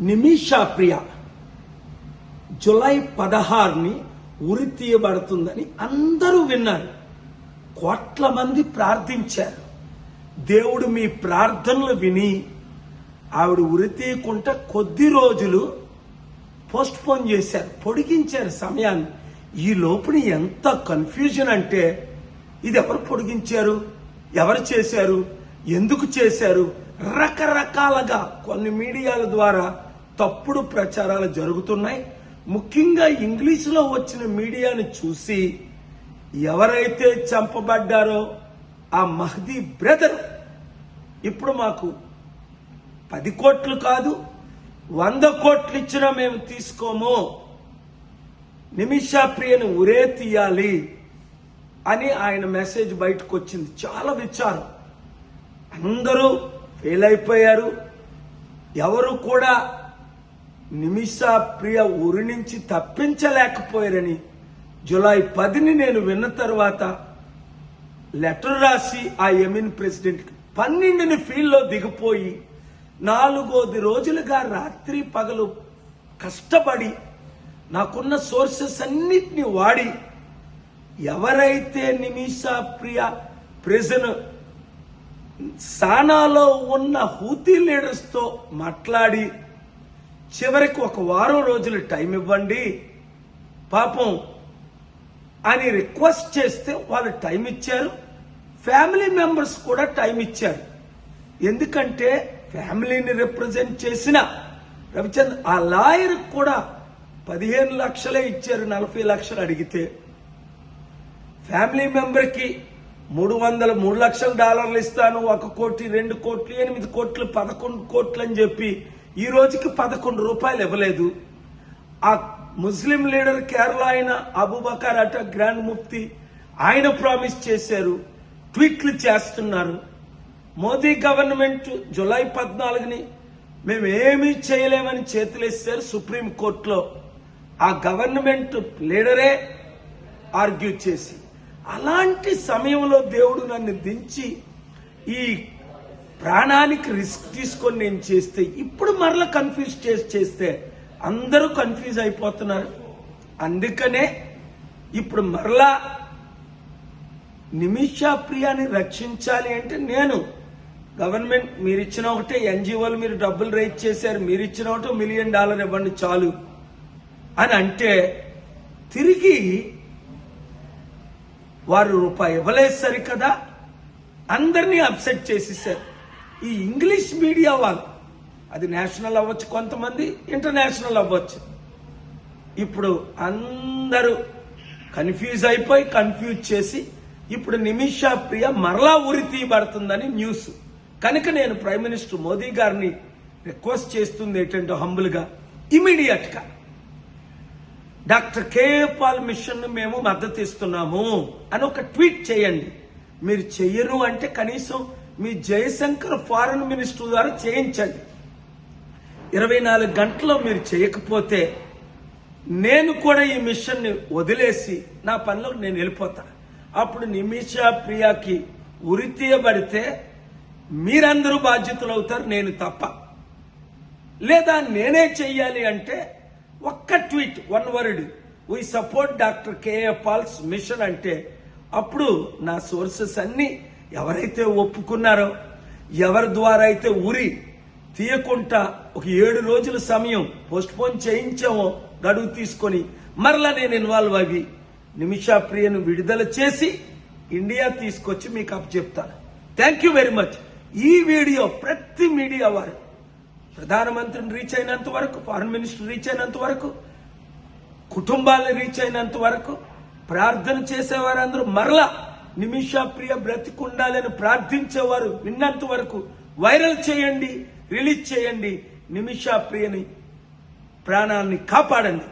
నిమిషా ప్రియ July 16ని ఉరి తీయబడుతుందని అందరూ విన్నారు. కోట్ల మంది ప్రార్థించారు. దేవుడు మీ ప్రార్థనలు విని ఆవిడ ఉరి తీయకుండా కొద్ది రోజులు పోస్ట్ పోన్ చేశారు, పొడిగించారు సమయాన్ని. ఈ లోపుని ఎంత కన్ఫ్యూజన్ అంటే ఇది ఎవరు పొడిగించారు, ఎవరు చేశారు, ఎందుకు చేశారు, రకరకాలుగా కొన్ని మీడియాల ద్వారా తప్పుడు ప్రచారాలు జరుగుతున్నాయి. ముఖ్యంగా ఇంగ్లీష్లో వచ్చిన మీడియాను చూసి ఎవరైతే చంపబడ్డారో ఆ మహదీ బ్రదర్ ఇప్పుడు మాకు 10 కోట్లు కాదు 100 కోట్లు ఇచ్చినా మేము తీసుకోము, నిమిషా ప్రియను ఉరే తీయాలి అని ఆయన మెసేజ్ బయటకు వచ్చింది. చాలా విచారం. అందరూ ఫెయిల్ అయిపోయారు. ఎవరు కూడా నిమిషా ప్రియ ఉరి నుంచి తప్పించలేకపోయారని జూలై 10ని నేను విన్న తర్వాత లెటర్ రాసి ఆ యమీన్ ప్రెసిడెంట్కి 12ని ఫీల్డ్లో దిగిపోయి 4 రోజులుగా రాత్రి పగలు కష్టపడి నాకున్న సోర్సెస్ అన్నిటిని వాడి ఎవరైతే నిమిషా ప్రియ ప్రిజన్ సానాలో ఉన్న హూతీ లీడర్స్తో మాట్లాడి చివరికి 1 వారం రోజులు టైం ఇవ్వండి పాపం అని రిక్వెస్ట్ చేస్తే వాళ్ళు టైం ఇచ్చారు. ఫ్యామిలీ మెంబర్స్ కూడా టైం ఇచ్చారు. ఎందుకంటే ఫ్యామిలీని రిప్రజెంట్ చేసిన రవిచంద్ర ఆ లాయర్ కూడా 15 లక్షలే ఇచ్చారు. 40 లక్షలు అడిగితే ఫ్యామిలీ మెంబర్కి $3 లక్షలు ఇస్తాను, 1 కోటి 2 కోట్లు 8 కోట్లు 11 కోట్లు అని చెప్పి ఈ రోజుకి 11 రూపాయలు ఇవ్వలేదు. ఆ ముస్లిం లీడర్ కేరళ అయిన అబూబకర్ అట గ్రాండ్ ముఫ్తీ ఆయన ప్రామిస్ చేశారు, ట్వీట్లు చేస్తున్నారు. మోదీ గవర్నమెంట్ జూలై 14ని మేమేమీ చేయలేమని చేతులేస్తారు సుప్రీం కోర్టులో. ఆ గవర్నమెంట్ లీడరే ఆర్గ్యూ చేసి అలాంటి సమయంలో దేవుడు నన్ను దించి ఈ ప్రాణానికి రిస్క్ తీసుకొని నేను చేస్తే ఇప్పుడు మరలా కన్ఫ్యూజ్ చేస్తే అందరూ కన్ఫ్యూజ్ అయిపోతున్నారు. అందుకనే ఇప్పుడు మరలా నిమిషా ప్రియాని రక్షించాలి అంటే నేను గవర్నమెంట్ మీరిచ్చిన ఒకటే, ఎన్జిఓలు మీరు డబ్బులు రైజ్ చేశారు, మీరిచ్చిన ఒకటే $1 మిలియన్ ఇవ్వండి చాలు అని అంటే తిరిగి వారు రూపాయి ఇవ్వలేదు సరికదా అందరినీ అప్సెట్ చేసేసారు. ఈ ఇంగ్లీష్ మీడియా వాళ్ళు, అది నేషనల్ అవ్వచ్చు, కొంతమంది ఇంటర్నేషనల్ అవ్వచ్చు, ఇప్పుడు అందరూ కన్ఫ్యూజ్ చేసి ఇప్పుడు నిమిషా ప్రియ మరలా ఉరి తీయబడుతుందని న్యూస్. కనుక నేను ప్రైమ్ మినిస్టర్ మోదీ గారిని రిక్వెస్ట్ చేస్తుంది ఏంటంటే హంబుల్గా ఇమీడియట్ గా డాక్టర్ కేఏ పాల్ మిషన్ మేము మద్దతు ఇస్తున్నాము అని ఒక ట్వీట్ చేయండి. మీరు చెయ్యరు అంటే కనీసం మీ జయశంకర్ ఫారెన్ మినిస్టర్ ద్వారా చేయించండి. 24 గంటల్లో మీరు చేయకపోతే నేను కూడా ఈ మిషన్ని వదిలేసి నా పనిలోకి నేను వెళ్ళిపోతా. అప్పుడు నిమిషా ప్రియాకి ఉరి తీయబడితే మీరందరూ బాధ్యతలు అవుతారు, నేను తప్ప. లేదా నేనే చెయ్యాలి అంటే ఒక్క tweet, 1 word, we support doctor K A Paul's mission అంటే అప్పుడు నా సోర్సెస్ అన్ని ఎవరైతే ఒప్పుకున్నారో, ఎవరి ద్వారా అయితే ఉరి తీయకుండా ఒక 7 రోజుల సమయం పోస్ట్ పోన్ చేయించామో గడువు తీసుకొని మరలా నేను ఇన్వాల్వ్ అవి నిమిషా ప్రియను విడుదల చేసి ఇండియా తీసుకొచ్చి మీకు అప్పచెప్తాను. Thank you very much. ఈ వీడియో ప్రతి మీడియా వారు ప్రధానమంత్రిని రీచ్ అయినంత వరకు, ఫారెన్ మినిస్టర్ రీచ్ అయినంత వరకు, కుటుంబాలను రీచ్ అయినంత వరకు, ప్రార్థన చేసేవారందరూ మరలా నిమిషా ప్రియ బ్రతికుండాలని ప్రార్థించేవారు విన్నంత వరకు వైరల్ చేయండి, రిలీజ్ చేయండి. నిమిషా ప్రియని ప్రాణాన్ని కాపాడండి.